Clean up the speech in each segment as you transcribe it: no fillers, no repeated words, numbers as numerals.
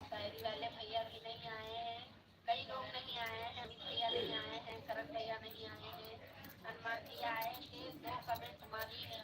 शायरी वाले भैया भी नहीं आए हैं, कई लोग नहीं आए हैं, अमित भैया नहीं आए हैं, करण भैया नहीं आए हैं, हनुमान जी आए थे, 2 कमेंट मारी है।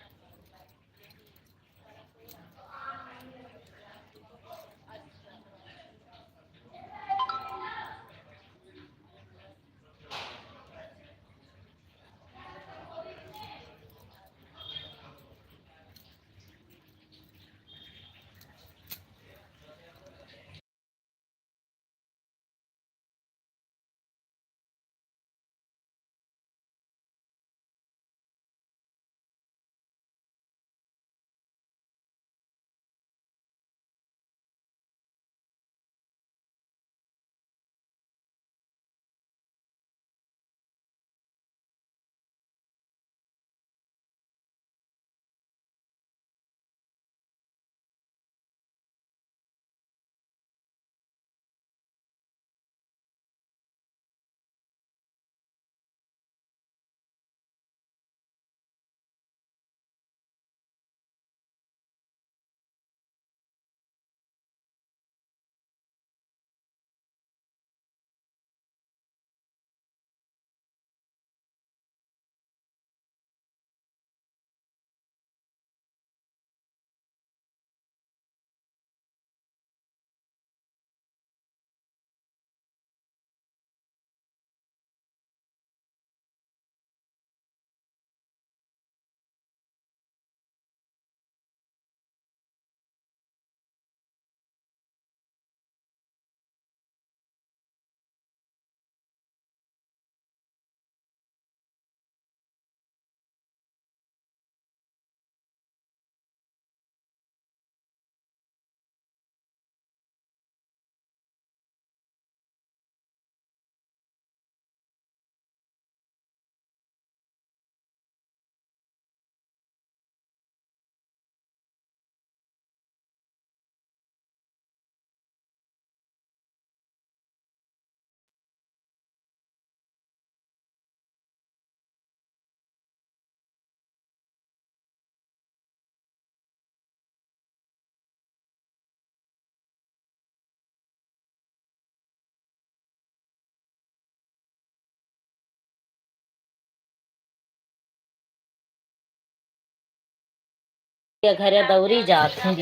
घर दौरी जाते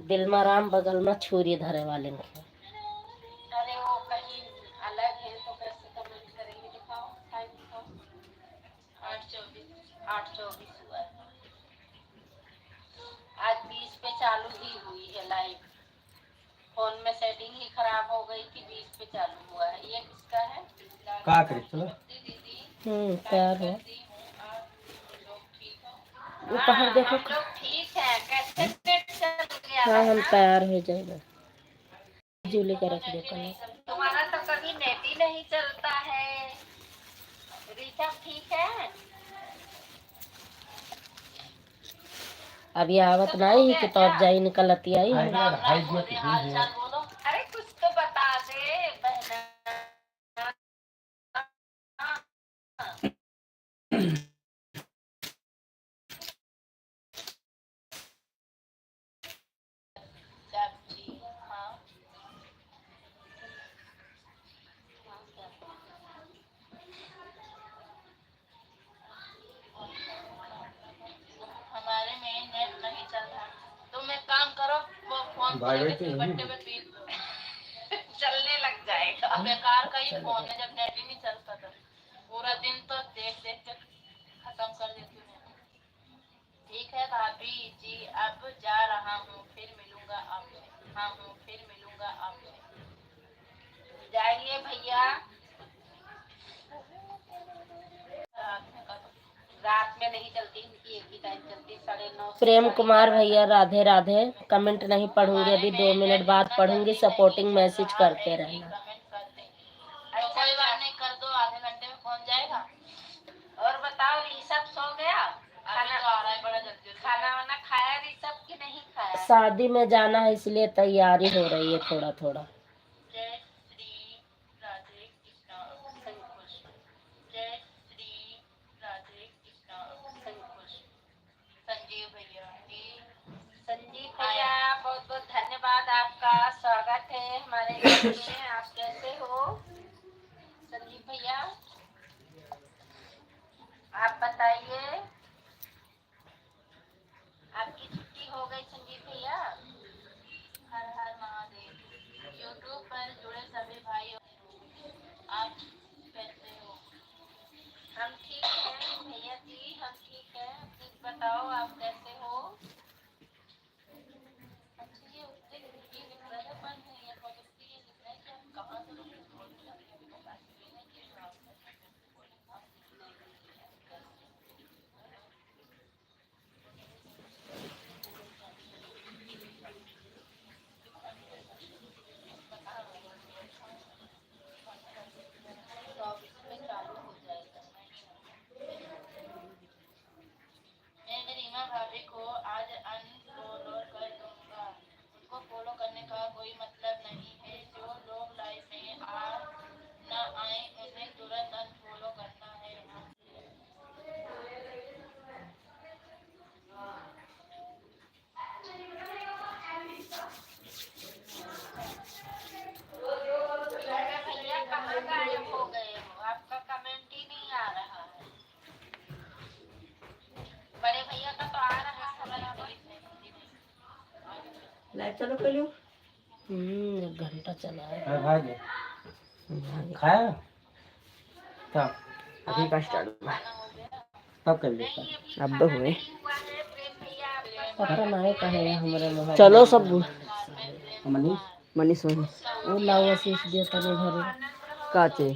दिलमाराम बगल में छुरी धरे वाले ने। अरे वो कहीं अलग है तो कैसे कमेंट करेंगे? दिखाओ, टाइम दिखाओ। 8:24 हुआ है। आज 20 पे चालू ही हुई है लाइव। फोन में सेटिंग ही खराब हो गई थी, 20 पे चालू हुआ है। ये किसका है? का करे चलो। दीदी प्यार है। ऊपर देखो। हम लोग ठीक है, कैसे नेट चल गया? हाँ हम तैयार हो जाएगा। जूली का रख दे कल। तुम्हारा तो कभी नेट ही नहीं चलता है। रीचा ठीक है? अभी आवत नहीं कि तो अब जाई निकलती आई है। अरे कुछ तो बता दे बहना। हमारे में नेट नहीं चल रहा। तुम एक काम करो, वो फोन बट्टे में पी चलने लग जाएगा। बेकार का ही फोन है, जब नेट ही नहीं चलता था। पूरा दिन तो देख देख के खत्म कर देती हूँ। ठीक है भाभी जी, अब जा रहा हूँ, फिर मिलूंगा आपसे। हाँ हूँ, फिर मिलूंगा आपसे। जाइए भैया। रात में नहीं चलती, इनकी एक ही टाइम चलती, 9:30। प्रेम कुमार भैया राधे राधे। कमेंट नहीं पढ़ूंगी अभी, 2 मिनट बाद पढ़ूंगी। सपोर्टिंग मैसेज करते रहना। तो कोई बात नहीं, कर दो, आधे घंटे में पहुंच जाएगा। और बताओ, ऋषभ सो गया? खाना तो आ रहा है बड़ा जल्दी। खाना वाना खाया ऋषभ की नहीं खाया? शादी में जाना है इसलिए तैयारी हो रही है थोड़ा थोड़ा। जय श्री राधे कृष्णा। आप कैसे हो संदीप भैया, आप बताइए। आपकी छुट्टी हो गई संदीप भैया। हर हर महादेव। यूट्यूब पर जुड़े सभी भाई, आप कैसे हो? हम ठीक हैं भैया जी, हम ठीक हैं। अपनी बताओ, आप कैसे हो? अच्छा, ये उस दिन ये लिख रहा था, पर ये पॉलिसी ये लिख रहा है कि आप कहाँ से लोग में चालू हो जाएगा। मैं रीमा भाभी को आज अनफॉलो कर दूंगा। उनको फॉलो करने का कोई मतलब नहीं है। जो लोग लाइफ में आ न आए उन्हें तुरंत अनफॉलो करना है। भैया कहाँ गायब हो गए हो? आपका कमेंट ही नहीं आ रहा है। बड़े भैया का तो आ रहा है। लाइट चालू कर लियो। 1 घंटा चला है। खाया तब अभी का स्टार्ट हुआ, तब कर लिया। अब तो हुए पता नहीं कहे हमारे में। चलो सब मनीष मनीष वो लाओ आशीष दिया तने भरे काचे।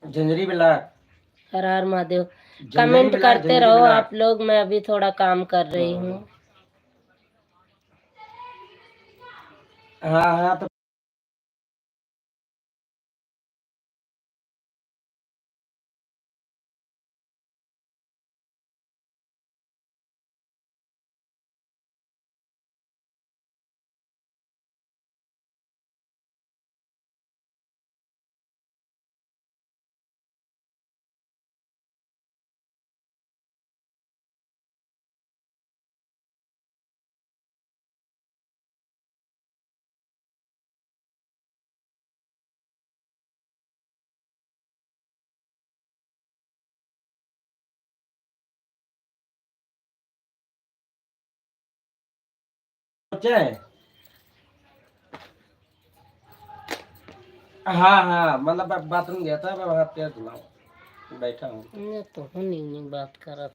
जंजरी बिला हर हर महादेव। कमेंट करते रहो आप लोग, मैं अभी थोड़ा काम कर रही हूँ। हाँ हाँ तो बच्चा है? हाँ हाँ, मतलब बाथरूम गया था, मैं वहाँ पे धुला बैठा हूँ। मैं तो हूँ नहीं बात कर रहा।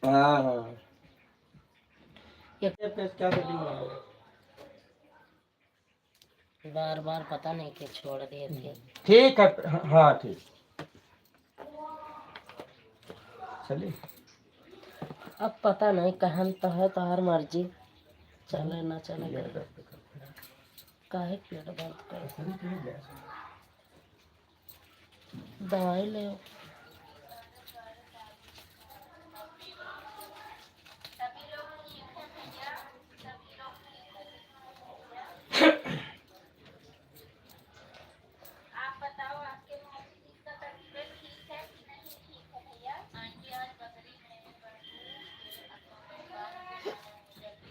हाँ हाँ, ये क्या सेटिंग है? बार बार पता नहीं कि छोड़ दिए थे। ठीक है, हाँ ठीक, चलिए। अब पता नहीं कहन तो है, तो हर मर्जी, चले ना चले। काहे पेट दर्द कर, दवाई ले। आप बताओ आपके मौसी का तबीयत ठीक है कि नहीं ठीक है भैया? आंटी आज बकरी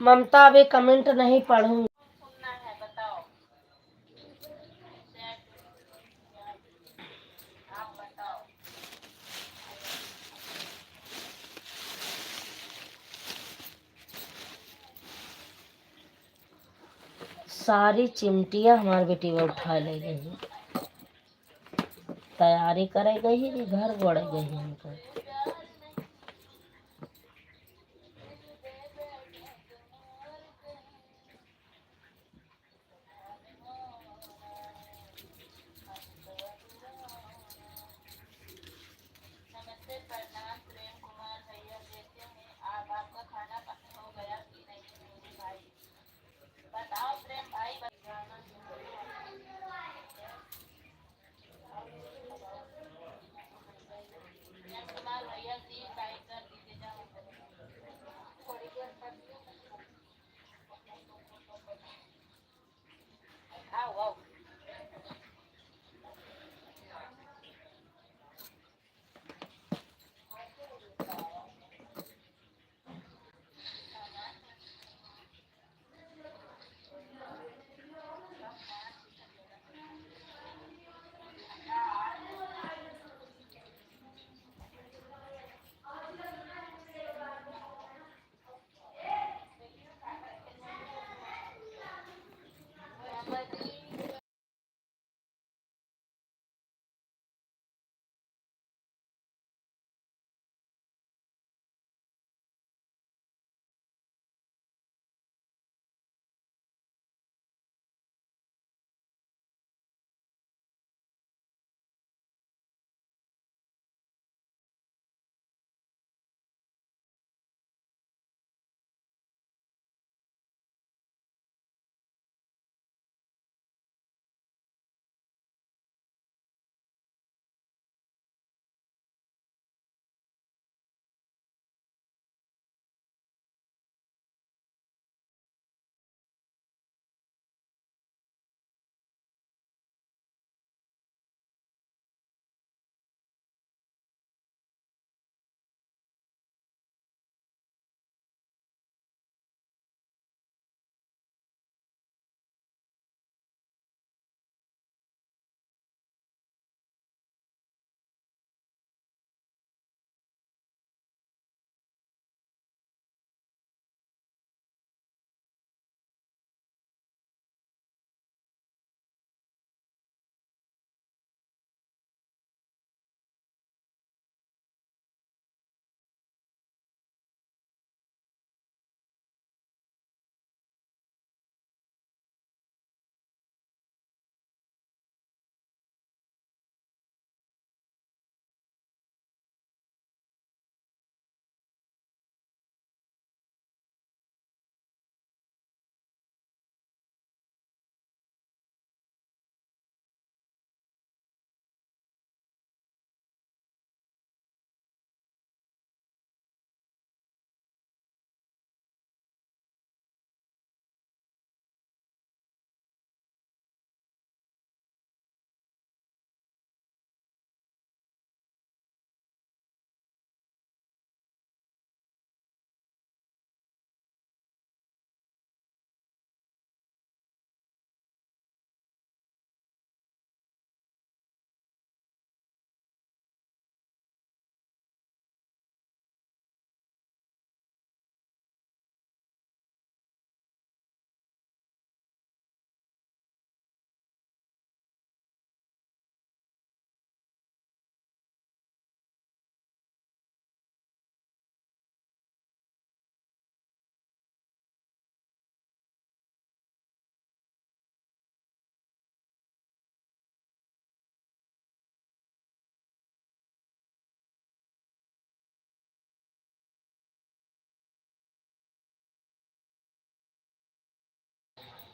ममता अभी कमेंट नहीं पढ़ूंगी। सुनना है, बताओ। आप बताओ। सारी चिमटियां हमारी बेटी में उठा ले गई, तैयारी करे गई कि घर गड़ गई हमको। नमस्ते, प्रणाम प्रेम कुमार भैया, देते हैं आप आपका खाना हो गया कि नहीं मेरे भाई? बताओ प्रेम भाई, प्रेम कुमार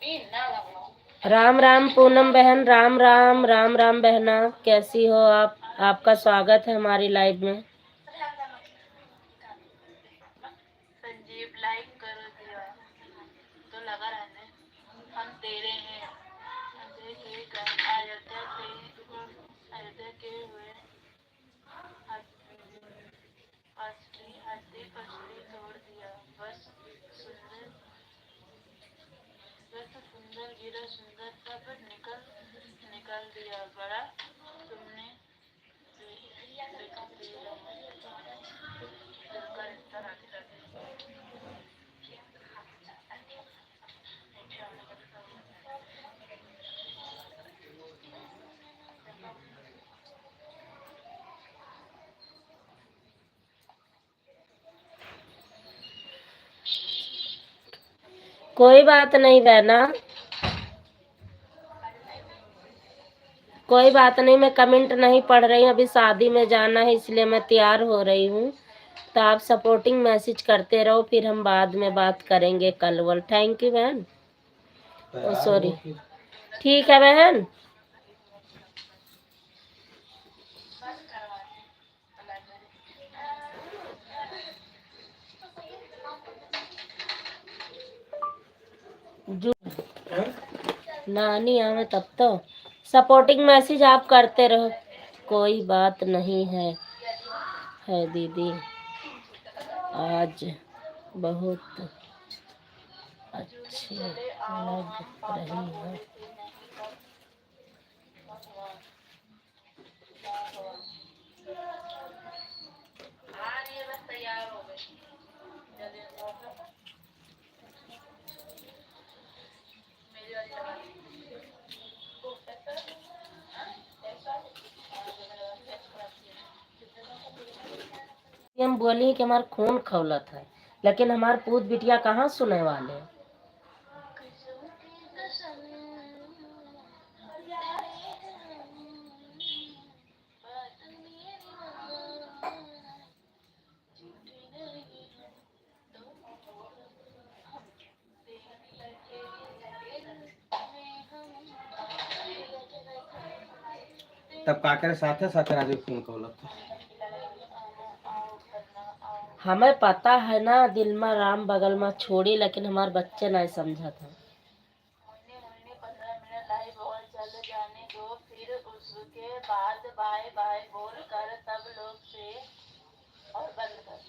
पीन ना लगाओ। राम राम पूनम बहन, राम राम राम राम बहना, कैसी हो आप? आपका स्वागत है हमारी लाइव में। संजीव लाइक कर दिया तो लगा रहने, हम तेरे हैं। अयोध्या के हुए हस्ती फसली तोड़ दिया, बस सुंदर गिरा सुंदर सब निकल निकल दिया बड़ा तुमने दिल का रिश्ता राधे राधे। कोई बात नहीं बहना, कोई बात नहीं। मैं कमेंट नहीं पढ़ रही हूँ, अभी शादी में जाना है इसलिए मैं तैयार हो रही हूँ। तो आप सपोर्टिंग मैसेज करते रहो, फिर हम बाद में बात करेंगे कल वल। थैंक यू बहन। ओ सॉरी, ठीक है बहन। जो नानी आवे तब तो सपोर्टिंग मैसेज आप करते रहो, कोई बात नहीं है दीदी। आज बहुत अच्छी लग रही है। तैयार हो गए। हम बोली कि हमार खून खौलत है, लेकिन हमार पूत बिटिया कहाँ सुने वाले हैं। तब काकर साथे साथे राजू फोन कहलक। हमें पता है ना, दिल में राम बगल में छोड़ी, लेकिन हमारे बच्चे नहीं समझा था। 15 मिनट लाइव और चल जाने दो, फिर उसके बाद बाय बाय बोल कर सब लोग से और बंद कर।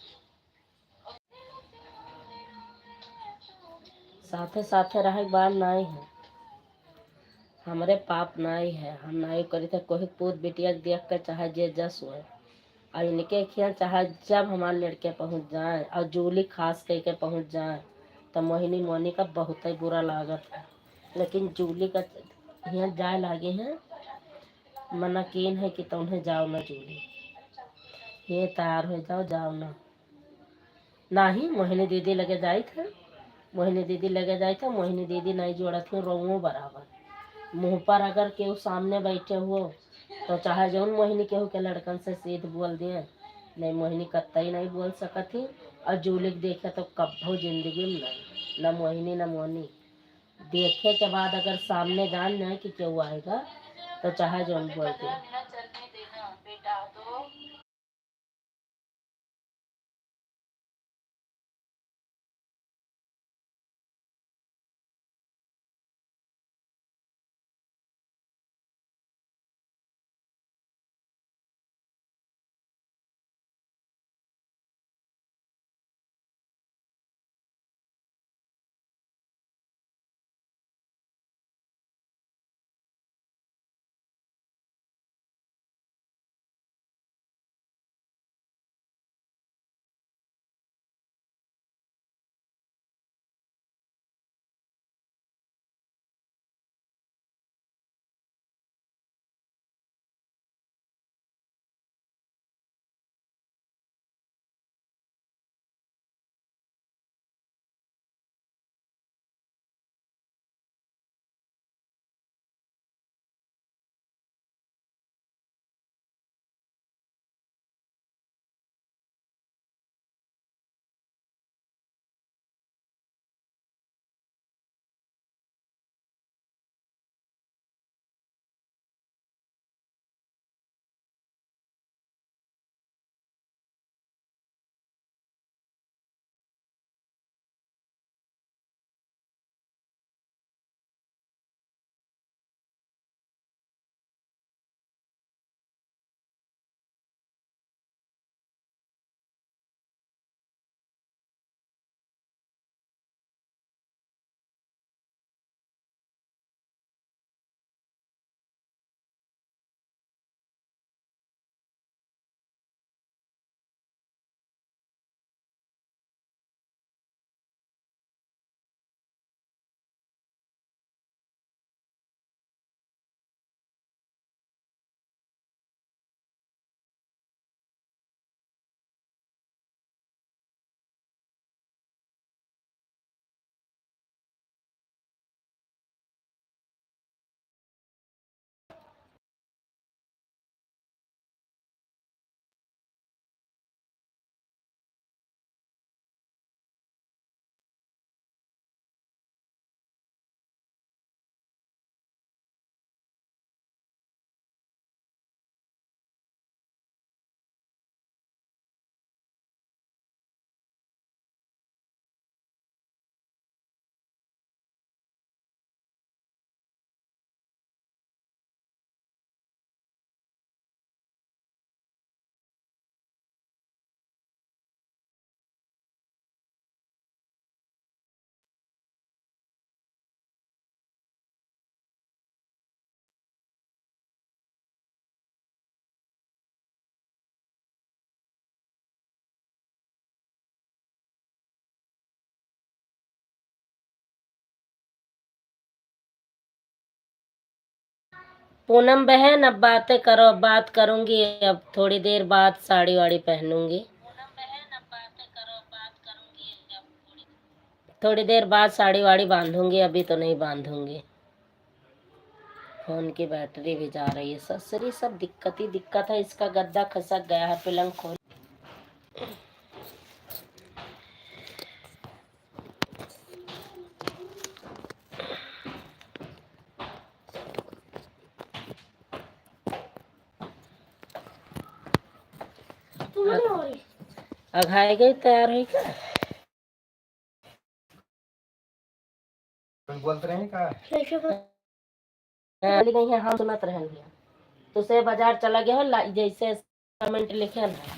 साथे साथे रहे बार नहीं है, हमारे पाप नहीं है। हम नहीं करी थे कोई पूत बिटिया देख के चाहे जे जस हुए, और इनके खिया चाहे जब हमारे लड़के पहुंच जाए और जूली खास करके पहुंच जाए तो मोहिनी मोनी का बहुत ही बुरा लागत है। लेकिन जूली का यहाँ जाए लागे हैं, मना कीन है कि तुम्हें जाओ ना जूली, ये तैयार हो जाओ, जाओ ना। नहीं मोहिनी दीदी लगे जाई थे, मोहिनी दीदी लगे जाए थे, मोहिनी दीदी नहीं जोड़ा थी रोऊं बराबर। मुंह पर अगर केहू सामने बैठे हो तो चाहे जौन मोहिनी केहू के लड़कन से सीध बोल दिए, नहीं मोहिनी कत्तई नहीं बोल सकत थी। और जूली के देखे तो कब्बो जिंदगी में नहीं, न मोहिनी न मोनी देखे के बाद अगर सामने जान जाए कि केहू आएगा तो चाहे जौन बोल दिए। 15 मिनट चलने देना बेटा तो पूनम बहन अब बातें करो, अब बात करूंगी, अब थोड़ी देर बाद साड़ी वाड़ी पहनूंगी। थोड़ी देर बाद साड़ी वाड़ी बांधूंगी, अभी तो नहीं बांधूंगी। फोन की बैटरी भी जा रही है। ससुरी सब दिक्कत ही दिक्कत है। इसका गद्दा खसक गया है, पलंग खोल। अघाई गई, तैयार हुई क्या? बोलते रहे का नहीं है, हम सुनत रहेंगे। तो से बाजार चला गया हो, जैसे कमेंट लिखे ना।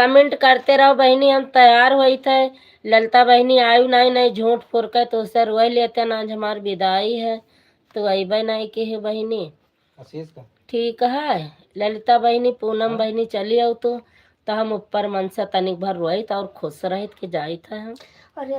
कमेंट करते रहो बहनी, हम तैयार हुई थे, ललिता बहनी आयु नहीं नहीं झूठ फुर के तो उससे रोए लेते ना, आज हमारी विदाई है तो अबे नहीं की है बहनी। आशीष का ठीक है ललिता बहनी, पूनम बहनी चली आओ तो हम ऊपर मन से तनिक भर रोई और खुश रहित के जाई थे हम। अरे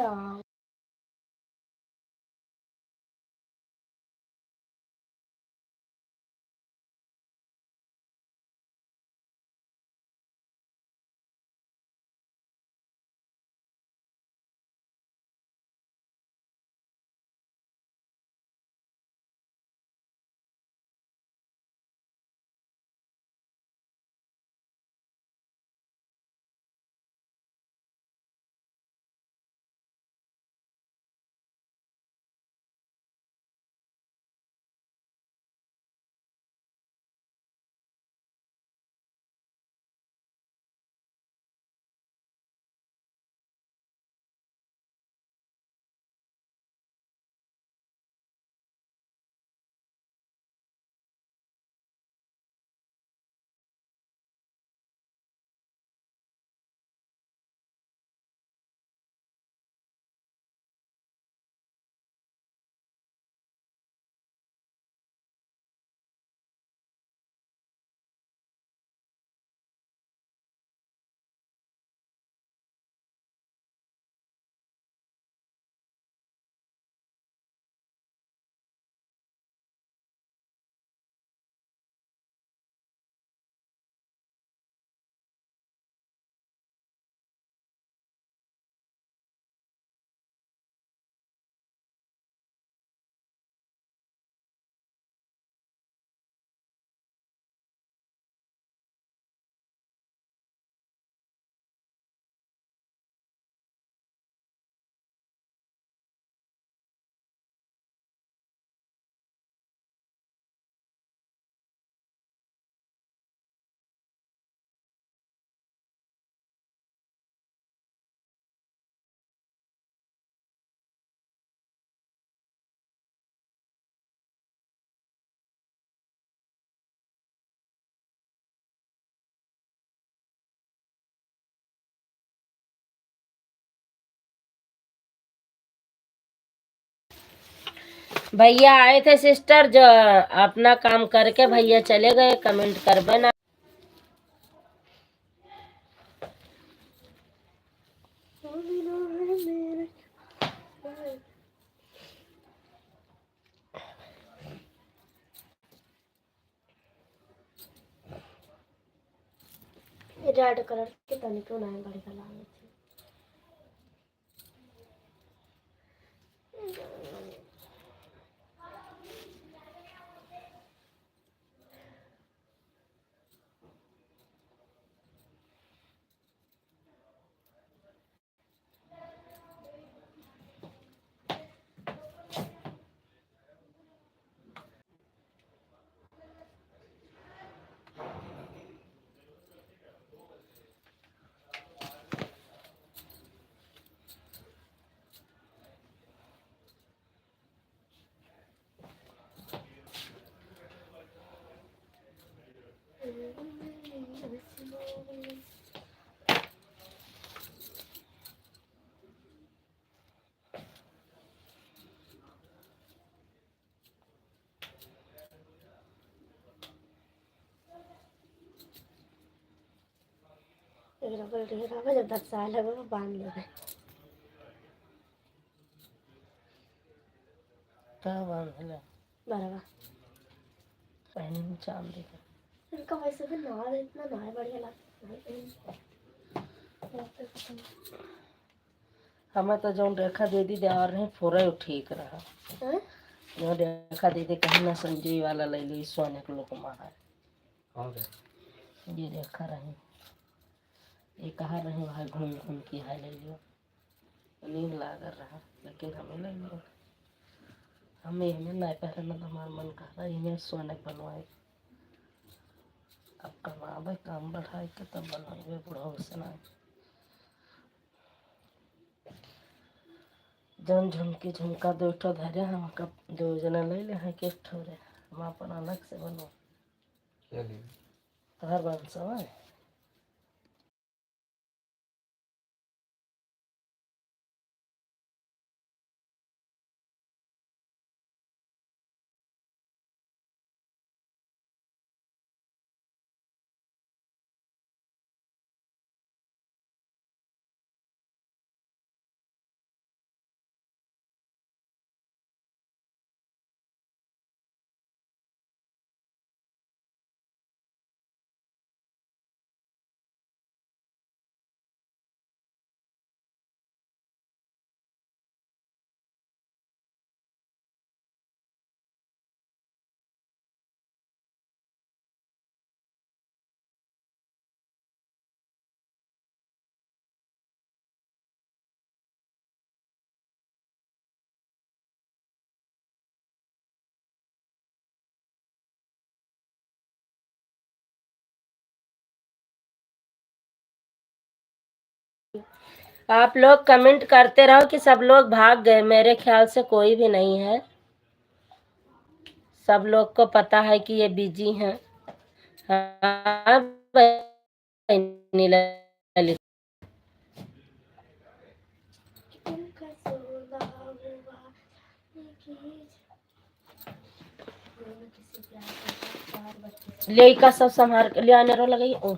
भैया आए थे सिस्टर, जो अपना काम करके भैया चले गए, कमेंट कर ना। रेड कलर के तनिको नहीं बढ़िया लागे थे। जब 10 साल है वो बांध ले बराबर पहने में चांदी का इनका वैसे भी नार इतना नार बढ़िया लगता है। हमें तो जो रेखा दीदी देवर नहीं फोरे ठीक रहा जो रेखा दीदी कहीं ना संजीवी वाला ले ली सोने के लोग मारा ये रेखा रही ये कहा रहे वहाँ घूम घूम के है ले लियो नींद लाग रहा लेकिन हमें ले लियो हमें इन्हें नहीं पहले ना हमारा मन कर रहा इन्हें सोने बनवाए अब कमाबे काम बढ़ाए के तब बनवाए बुढ़ा से ना जन झुमकी झुमका दो ठो धरे हम कब 2 जना ले ले हैं के ठोरे हम अपन अलग से बनो तोहर बन सब है। आप लोग कमेंट करते रहो कि सब लोग भाग गए, मेरे ख्याल से कोई भी नहीं है, सब लोग को पता है कि ये बिजी हैं। हाँ बहनी ललिता। ले का सब संभाल ले आने रो लगाइए।